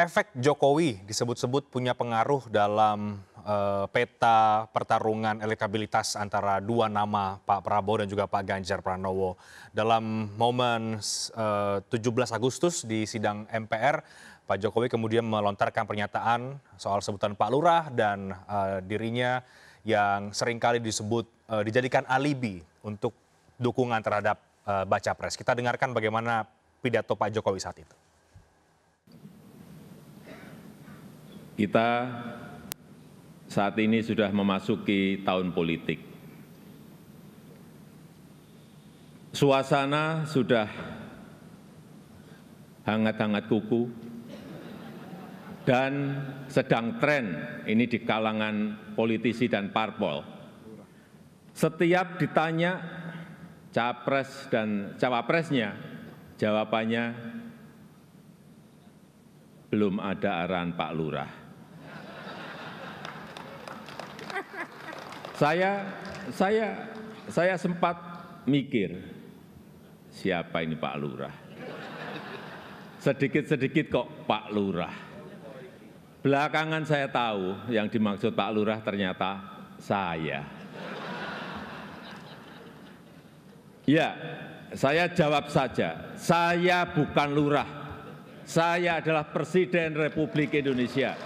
Efek Jokowi disebut-sebut punya pengaruh dalam peta pertarungan elektabilitas antara dua nama Pak Prabowo dan juga Pak Ganjar Pranowo. Dalam momen 17 Agustus di sidang MPR, Pak Jokowi kemudian melontarkan pernyataan soal sebutan Pak Lurah dan dirinya yang seringkali dijadikan alibi untuk dukungan terhadap baca pres. Kita dengarkan bagaimana pidato Pak Jokowi saat itu. Kita saat ini sudah memasuki tahun politik. Suasana sudah hangat-hangat kuku dan sedang tren ini di kalangan politisi dan parpol. Setiap ditanya capres dan cawapresnya, jawabannya belum ada arahan Pak Lurah. Saya sempat mikir, siapa ini Pak Lurah? Sedikit-sedikit kok Pak Lurah. Belakangan saya tahu yang dimaksud Pak Lurah ternyata saya. Ya, saya jawab saja, saya bukan lurah. Saya adalah Presiden Republik Indonesia.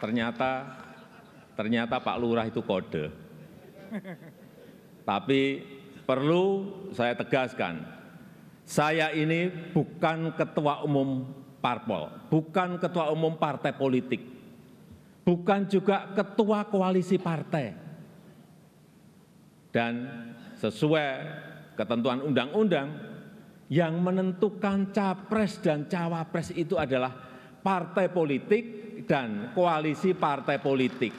Ternyata Pak Lurah itu kode. Tapi perlu saya tegaskan, saya ini bukan ketua umum parpol, bukan ketua umum partai politik, bukan juga ketua koalisi partai. Dan sesuai ketentuan undang-undang, yang menentukan capres dan cawapres itu adalah partai politik dan koalisi partai politik.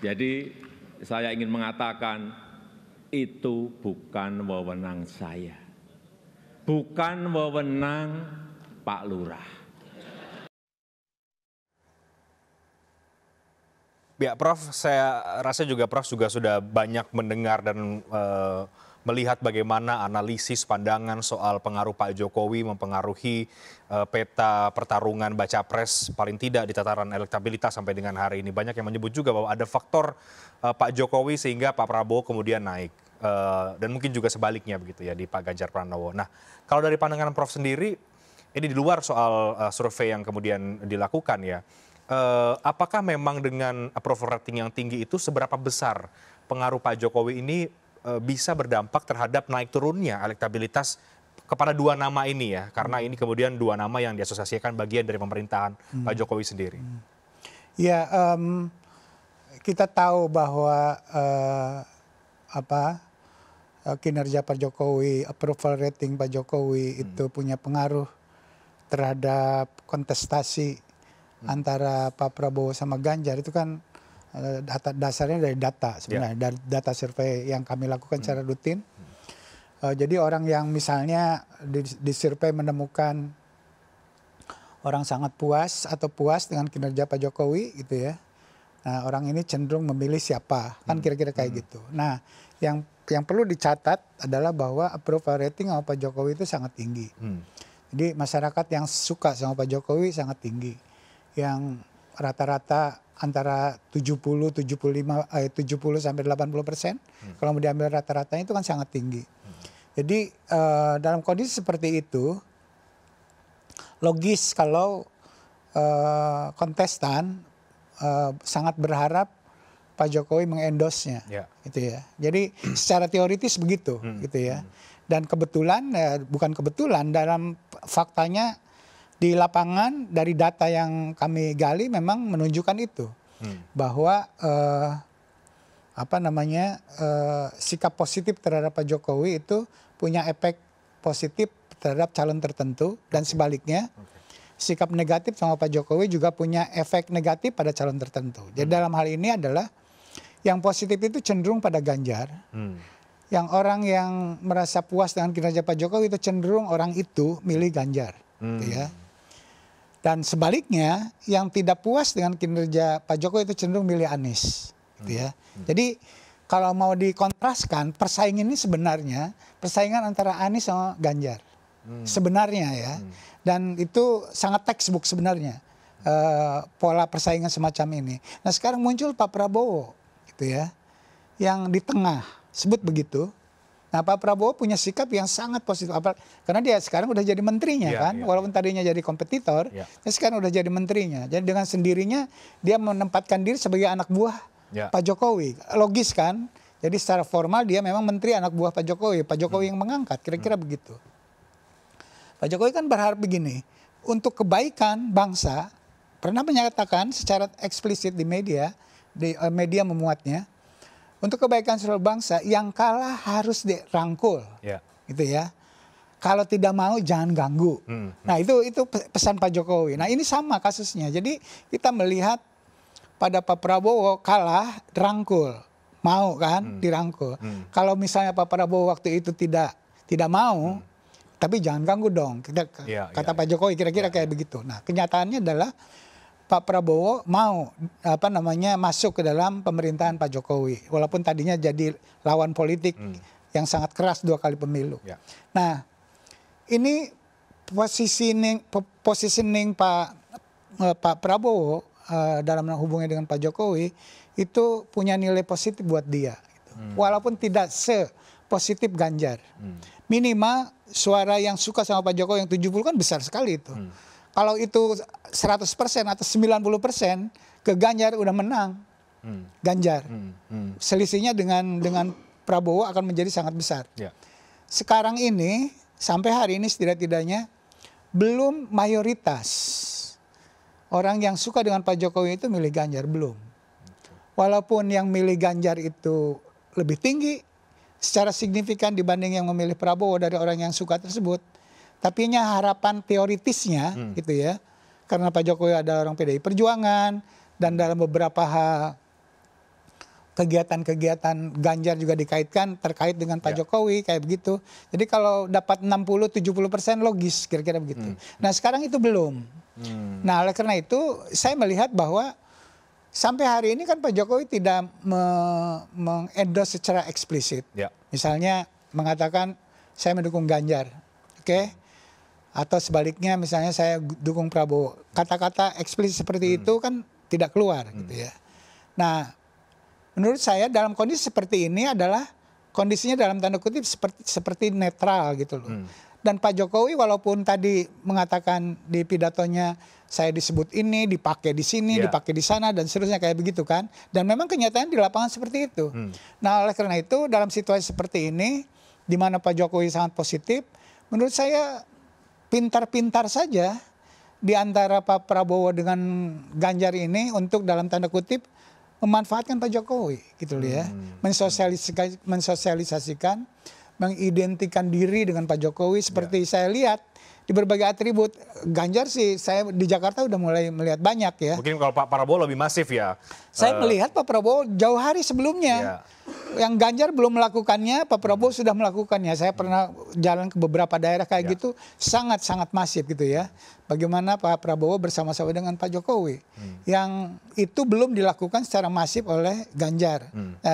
Jadi saya ingin mengatakan itu bukan wewenang saya, bukan wewenang Pak Lurah. Ya, Prof, saya rasa juga Prof juga sudah banyak mendengar dan melihat bagaimana analisis pandangan soal pengaruh Pak Jokowi mempengaruhi peta pertarungan baca pres paling tidak di tataran elektabilitas sampai dengan hari ini. Banyak yang menyebut juga bahwa ada faktor Pak Jokowi sehingga Pak Prabowo kemudian naik. Dan mungkin juga sebaliknya begitu ya di Pak Ganjar Pranowo. Nah, kalau dari pandangan Prof sendiri, ini di luar soal survei yang kemudian dilakukan ya, apakah memang dengan approval rating yang tinggi itu seberapa besar pengaruh Pak Jokowi ini bisa berdampak terhadap naik turunnya elektabilitas kepada dua nama ini ya, karena ini kemudian dua nama yang diasosiasikan bagian dari pemerintahan Pak Jokowi sendiri. Ya, kita tahu bahwa kinerja Pak Jokowi, approval rating Pak Jokowi itu punya pengaruh terhadap kontestasi antara Pak Prabowo sama Ganjar. Itu kan dasarnya dari data sebenarnya, dari data survei yang kami lakukan secara rutin. Jadi orang yang misalnya di survei menemukan orang sangat puas atau puas dengan kinerja Pak Jokowi gitu ya. Nah, orang ini cenderung memilih siapa, kan kira-kira kayak gitu. Nah, yang perlu dicatat adalah bahwa approval rating sama Pak Jokowi itu sangat tinggi. Jadi masyarakat yang suka sama Pak Jokowi sangat tinggi. Yang rata-rata antara 70 sampai 80%. Kalau mau diambil rata-ratanya itu kan sangat tinggi. Jadi dalam kondisi seperti itu, logis kalau kontestan sangat berharap Pak Jokowi mengendorse-nya, gitu ya. Jadi secara teoritis begitu, gitu ya. Dan kebetulan, bukan kebetulan, dalam faktanya di lapangan dari data yang kami gali memang menunjukkan itu, bahwa sikap positif terhadap Pak Jokowi itu punya efek positif terhadap calon tertentu dan sebaliknya. Sikap negatif sama Pak Jokowi juga punya efek negatif pada calon tertentu. Jadi dalam hal ini adalah yang positif itu cenderung pada Ganjar. Yang orang yang merasa puas dengan kinerja Pak Jokowi itu cenderung orang itu milih Ganjar, gitu ya. Dan sebaliknya, yang tidak puas dengan kinerja Pak Jokowi itu cenderung milih Anies, gitu ya. Jadi kalau mau dikontraskan, persaingan ini sebenarnya persaingan antara Anies sama Ganjar. Sebenarnya ya. Dan itu sangat textbook sebenarnya. Pola persaingan semacam ini. Nah, sekarang muncul Pak Prabowo gitu ya. Yang di tengah, sebut begitu. Nah, Pak Prabowo punya sikap yang sangat positif. Karena dia sekarang udah jadi menterinya kan. Walaupun tadinya jadi kompetitor, dia sekarang udah jadi menterinya. Jadi dengan sendirinya dia menempatkan diri sebagai anak buah Pak Jokowi. Logis kan? Jadi secara formal dia memang menteri anak buah Pak Jokowi. Pak Jokowi yang mengangkat, kira-kira begitu. Pak Jokowi kan berharap begini, untuk kebaikan bangsa, pernah menyatakan secara eksplisit di media memuatnya, untuk kebaikan seluruh bangsa, yang kalah harus dirangkul, gitu ya. Kalau tidak mau jangan ganggu. Nah itu pesan Pak Jokowi. Nah ini sama kasusnya. Jadi kita melihat pada Pak Prabowo kalah, rangkul, mau kan, dirangkul. Kalau misalnya Pak Prabowo waktu itu tidak mau, tapi jangan ganggu dong. Kata Pak Jokowi kira-kira kayak begitu. Nah kenyataannya adalah Pak Prabowo mau masuk ke dalam pemerintahan Pak Jokowi, walaupun tadinya jadi lawan politik yang sangat keras 2 kali pemilu. Nah, ini positioning Pak Prabowo dalam hubungannya dengan Pak Jokowi itu punya nilai positif buat dia, gitu. Walaupun tidak sepositif Ganjar. Minimal suara yang suka sama Pak Jokowi yang 70 kan besar sekali itu. Kalau itu 100% atau 90% ke Ganjar udah menang. Ganjar. Selisihnya dengan Prabowo akan menjadi sangat besar. Sekarang ini, sampai hari ini setidak-tidaknya belum mayoritas orang yang suka dengan Pak Jokowi itu milih Ganjar, belum. Walaupun yang milih Ganjar itu lebih tinggi secara signifikan dibanding yang memilih Prabowo dari orang yang suka tersebut. Tapi harapan teoritisnya gitu ya. Karena Pak Jokowi adalah orang PDI Perjuangan dan dalam beberapa kegiatan-kegiatan Ganjar juga dikaitkan terkait dengan Pak Jokowi kayak begitu. Jadi kalau dapat 60-70% logis kira-kira begitu. Nah, sekarang itu belum. Nah, oleh karena itu saya melihat bahwa sampai hari ini kan Pak Jokowi tidak mengendorse secara eksplisit. Misalnya mengatakan saya mendukung Ganjar. Oke. Atau sebaliknya misalnya saya dukung Prabowo. Kata-kata eksplisit seperti itu kan tidak keluar gitu ya. Nah, menurut saya dalam kondisi seperti ini adalah kondisinya dalam tanda kutip seperti netral gitu loh. Dan Pak Jokowi walaupun tadi mengatakan di pidatonya saya disebut ini, dipakai di sini, dipakai di sana dan seterusnya kayak begitu kan. Dan memang kenyataan di lapangan seperti itu. Nah, oleh karena itu dalam situasi seperti ini di mana Pak Jokowi sangat positif, menurut saya pintar-pintar saja di antara Pak Prabowo dengan Ganjar ini untuk dalam tanda kutip memanfaatkan Pak Jokowi gitu loh ya. Mensosialisasikan, mengidentikan diri dengan Pak Jokowi seperti saya lihat di berbagai atribut. Ganjar sih saya di Jakarta udah mulai melihat banyak ya. Mungkin kalau Pak Prabowo lebih masif ya. Saya melihat Pak Prabowo jauh hari sebelumnya. Yang Ganjar belum melakukannya, Pak Prabowo sudah melakukannya. Saya pernah jalan ke beberapa daerah kayak gitu, sangat-sangat masif gitu ya. Bagaimana Pak Prabowo bersama-sama dengan Pak Jokowi. Yang itu belum dilakukan secara masif oleh Ganjar.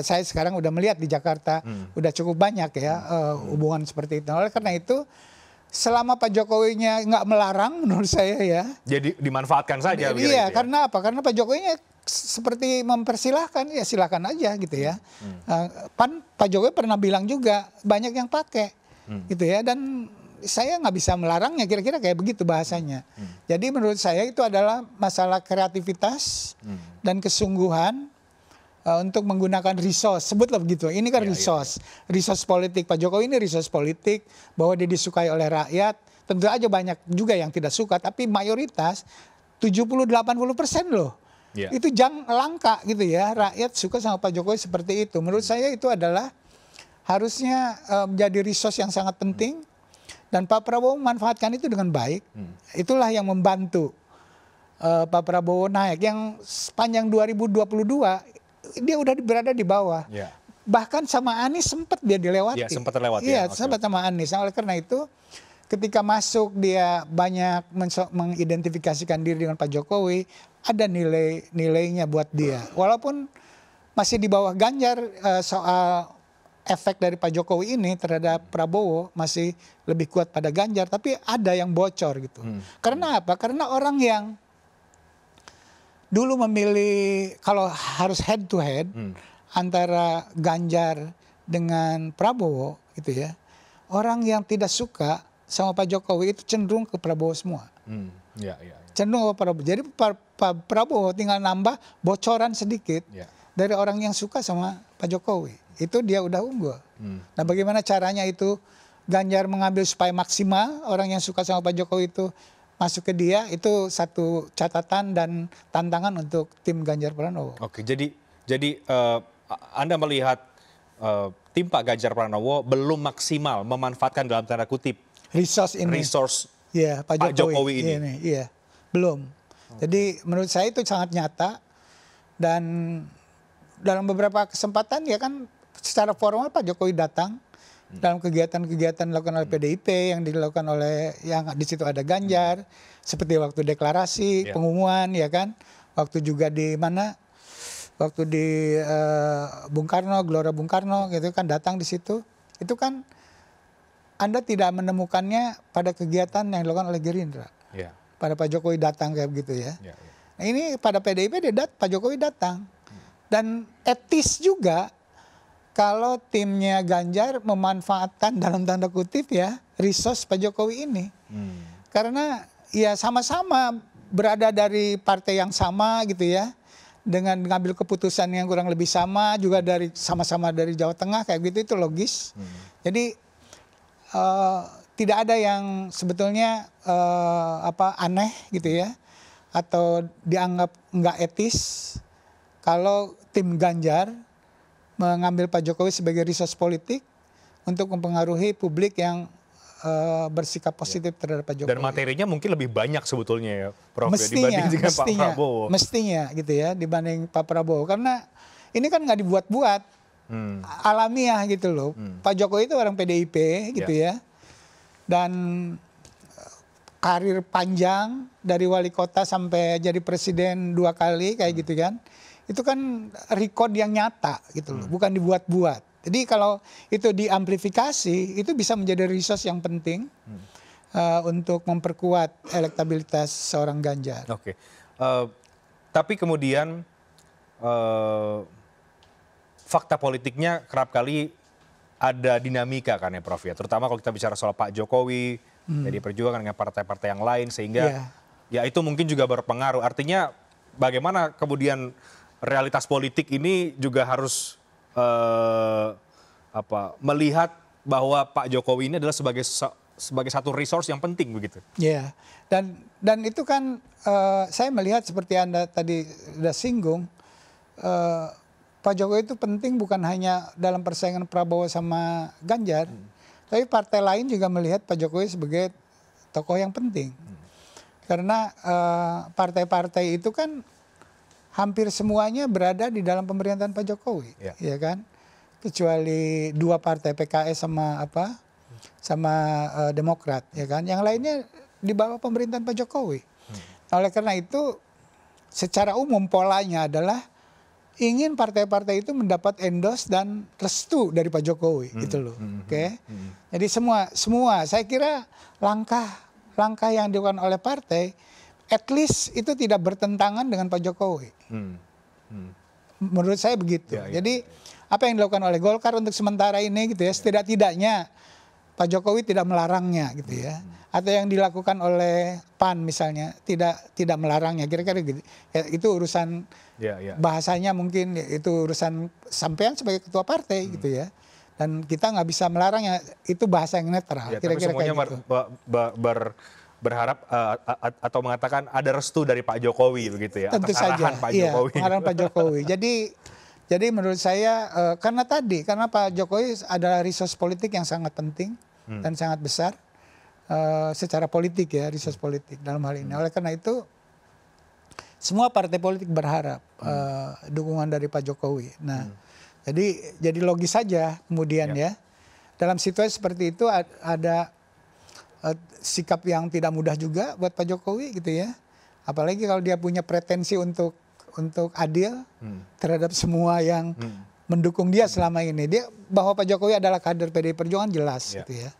Saya sekarang udah melihat di Jakarta, udah cukup banyak ya hubungan seperti itu. Oleh karena itu, selama Pak Jokowinya nggak melarang menurut saya ya. Jadi dimanfaatkan saja. Iya, karena apa? Karena Pak Jokowinya seperti mempersilahkan, ya silakan aja gitu ya. Pak Jokowi pernah bilang juga banyak yang pakai gitu ya. Dan saya nggak bisa melarangnya, kira-kira kayak begitu bahasanya. Jadi menurut saya itu adalah masalah kreativitas dan kesungguhan untuk menggunakan resource, sebutlah begitu. Ini kan resource politik. Pak Jokowi ini resource politik, bahwa dia disukai oleh rakyat. Tentu aja banyak juga yang tidak suka, tapi mayoritas 70-80% loh. Itu langka gitu ya. Rakyat suka sama Pak Jokowi seperti itu. Menurut saya itu adalah harusnya menjadi resource yang sangat penting. Dan Pak Prabowo memanfaatkan itu dengan baik. Itulah yang membantu Pak Prabowo naik. Yang sepanjang 2022 dia udah berada di bawah. Bahkan sama Anies sempat dia dilewati. Iya, sempat terlewati. Iya, sempat sama Anies. Nah, oleh karena itu ketika masuk dia banyak mengidentifikasikan diri dengan Pak Jokowi, ada nilainya buat dia. Walaupun masih di bawah Ganjar soal efek dari Pak Jokowi ini terhadap Prabowo masih lebih kuat pada Ganjar, tapi ada yang bocor gitu. Karena apa? Karena orang yang dulu memilih kalau harus head to head antara Ganjar dengan Prabowo gitu ya. Orang yang tidak suka sama Pak Jokowi itu cenderung ke Prabowo semua. Cenderung ke Prabowo. Jadi Pak Prabowo tinggal nambah bocoran sedikit dari orang yang suka sama Pak Jokowi. Itu dia udah unggul. Nah, bagaimana caranya itu Ganjar mengambil supaya maksimal orang yang suka sama Pak Jokowi itu masuk ke dia, itu satu catatan dan tantangan untuk tim Ganjar Pranowo. Oke, jadi Anda melihat tim Pak Ganjar Pranowo belum maksimal memanfaatkan dalam tanda kutip resource ya, Pak Jokowi ini. Iya, belum. Jadi menurut saya itu sangat nyata, dan dalam beberapa kesempatan ya kan secara formal Pak Jokowi datang dalam kegiatan-kegiatan dilakukan oleh PDIP, yang dilakukan oleh yang di situ ada Ganjar, seperti waktu deklarasi, pengumuman ya kan, waktu juga di mana, waktu di Bung Karno, Gelora Bung Karno gitu kan, datang di situ. Itu kan Anda tidak menemukannya pada kegiatan yang dilakukan oleh Gerindra. Pada Pak Jokowi datang kayak begitu ya. Nah, ini pada PDIP Pak Jokowi datang. Dan etis juga kalau timnya Ganjar memanfaatkan dalam tanda kutip ya resource Pak Jokowi ini. Karena ya sama-sama berada dari partai yang sama gitu ya, dengan mengambil keputusan yang kurang lebih sama, juga dari sama-sama dari Jawa Tengah kayak gitu, itu logis. Jadi tidak ada yang sebetulnya aneh gitu ya, atau dianggap nggak etis kalau tim Ganjar mengambil Pak Jokowi sebagai resource politik untuk mempengaruhi publik yang bersikap positif terhadap Pak Jokowi. Dan materinya mungkin lebih banyak sebetulnya ya, Prof, dibanding dengan Pak Prabowo. Mestinya gitu ya, dibanding Pak Prabowo. Karena ini kan nggak dibuat-buat, alamiah gitu loh. Pak Jokowi itu orang PDIP gitu ya. Dan karir panjang dari wali kota sampai jadi presiden 2 kali kayak gitu kan. Itu kan record yang nyata gitu loh, bukan dibuat-buat. Jadi kalau itu diamplifikasi, itu bisa menjadi resource yang penting untuk memperkuat elektabilitas seorang Ganjar. Oke, tapi kemudian fakta politiknya kerap kali ada dinamika kan ya Prof ya, terutama kalau kita bicara soal Pak Jokowi, jadi perjuangan dengan partai-partai yang lain, sehingga ya itu mungkin juga berpengaruh. Artinya bagaimana kemudian realitas politik ini juga harus melihat bahwa Pak Jokowi ini adalah sebagai satu resource yang penting begitu. Ya, dan itu kan saya melihat seperti Anda tadi sudah singgung, Pak Jokowi itu penting bukan hanya dalam persaingan Prabowo sama Ganjar, tapi partai lain juga melihat Pak Jokowi sebagai tokoh yang penting. Karena partai-partai itu kan hampir semuanya berada di dalam pemerintahan Pak Jokowi, ya kan? Kecuali 2 partai, PKS sama Demokrat, ya kan? Yang lainnya di bawah pemerintahan Pak Jokowi. Oleh karena itu, secara umum polanya adalah ingin partai-partai itu mendapat endorse dan restu dari Pak Jokowi, gitu loh. Oke? Jadi semua, saya kira langkah yang dilakukan oleh partai, at least itu tidak bertentangan dengan Pak Jokowi. Menurut saya begitu. Jadi apa yang dilakukan oleh Golkar untuk sementara ini gitu ya, setidak-tidaknya Pak Jokowi tidak melarangnya gitu ya. Atau yang dilakukan oleh PAN misalnya tidak melarangnya, kira-kira gitu. Ya, itu urusan bahasanya mungkin itu urusan sampean sebagai ketua partai gitu ya. Dan kita nggak bisa melarangnya, itu bahasa yang netral. Kira-kira kayak gitu. Berharap atau mengatakan ada restu dari Pak Jokowi begitu ya, tentu atas saja, arahan Pak Jokowi. Arahan Pak Jokowi. Jadi menurut saya karena Pak Jokowi adalah resource politik yang sangat penting dan sangat besar secara politik ya, resource politik dalam hal ini. Oleh karena itu semua partai politik berharap dukungan dari Pak Jokowi. Nah, jadi logis saja kemudian ya dalam situasi seperti itu ada sikap yang tidak mudah juga buat Pak Jokowi gitu ya. Apalagi kalau dia punya pretensi untuk untuk adil terhadap semua yang mendukung dia selama ini. Dia bahwa Pak Jokowi adalah kader PDI Perjuangan jelas gitu ya.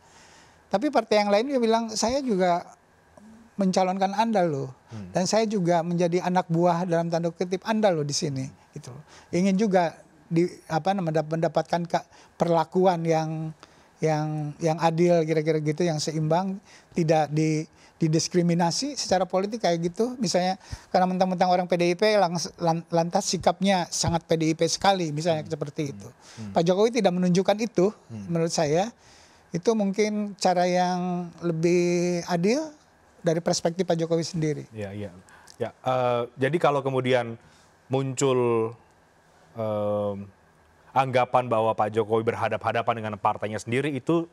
Tapi partai yang lain dia bilang saya juga mencalonkan Anda loh. Dan saya juga menjadi anak buah dalam tanda kutip Anda loh di sini gitu. Ingin juga mendapatkan perlakuan yang adil kira-kira gitu, yang seimbang, tidak didiskriminasi secara politik kayak gitu. Misalnya karena mentang-mentang orang PDIP lantas sikapnya sangat PDIP sekali misalnya seperti itu. Pak Jokowi tidak menunjukkan itu menurut saya. Itu mungkin cara yang lebih adil dari perspektif Pak Jokowi sendiri. Ya. Jadi kalau kemudian muncul anggapan bahwa Pak Jokowi berhadapan-hadapan dengan partainya sendiri, itu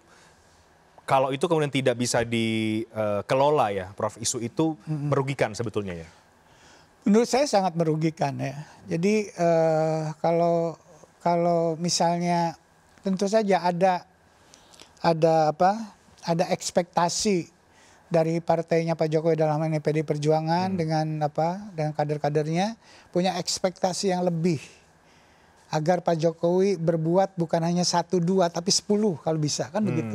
kalau itu kemudian tidak bisa dikelola ya, Prof, isu itu merugikan sebetulnya ya? Menurut saya sangat merugikan ya. Jadi kalau misalnya tentu saja ada ekspektasi dari partainya Pak Jokowi dalam ini PDI Perjuangan dengan kader-kadernya punya ekspektasi yang lebih agar Pak Jokowi berbuat bukan hanya 1, 2 tapi 10 kalau bisa kan begitu.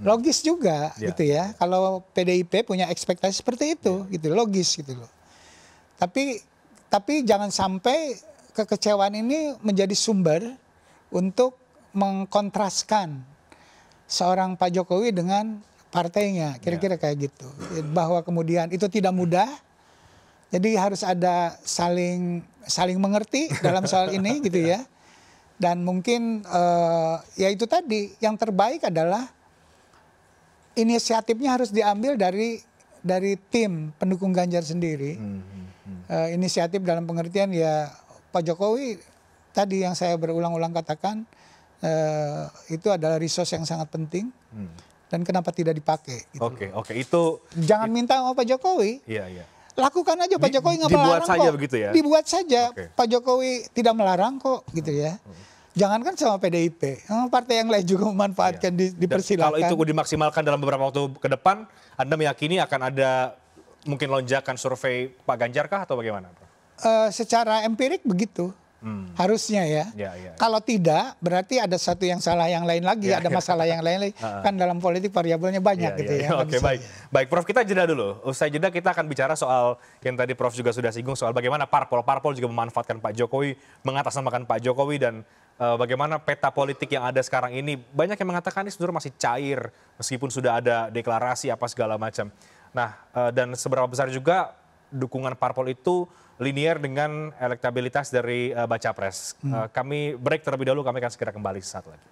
Logis juga gitu ya. Kalau PDIP punya ekspektasi seperti itu gitu, logis gitu loh. Tapi jangan sampai kekecewaan ini menjadi sumber untuk mengkontraskan seorang Pak Jokowi dengan partainya, kira-kira kayak gitu. Bahwa kemudian itu tidak mudah. Jadi harus ada saling mengerti dalam soal ini gitu ya. Dan mungkin ya itu tadi yang terbaik adalah inisiatifnya harus diambil dari tim pendukung Ganjar sendiri. Inisiatif dalam pengertian ya Pak Jokowi tadi yang saya berulang-ulang katakan itu adalah resource yang sangat penting. Dan kenapa tidak dipakai? Gitu. Oke, itu jangan minta sama Pak Jokowi. Iya. Lakukan aja, Pak Jokowi nggak melarang kok. Dibuat saja begitu ya? Dibuat saja, Pak Jokowi tidak melarang kok gitu ya. Jangankan sama PDIP, partai yang lain juga memanfaatkan dipersilakan. Kalau itu dimaksimalkan dalam beberapa waktu ke depan, Anda meyakini akan ada mungkin lonjakan survei Pak Ganjar kah atau bagaimana? Secara empirik begitu. Harusnya ya. Kalau tidak, berarti ada satu yang salah yang lain lagi, ada masalah yang lain lagi. Kan dalam politik variabelnya banyak gitu ya. Oke, baik. Prof, kita jeda dulu. Usai jeda kita akan bicara soal yang tadi Prof juga sudah singgung, soal bagaimana parpol juga memanfaatkan Pak Jokowi, mengatasnamakan Pak Jokowi, dan bagaimana peta politik yang ada sekarang ini. Banyak yang mengatakan ini sebenarnya masih cair, meskipun sudah ada deklarasi apa segala macam. Nah, dan seberapa besar juga dukungan parpol itu linier dengan elektabilitas dari baca pres. Kami break terlebih dahulu, kami akan segera kembali sesaat lagi.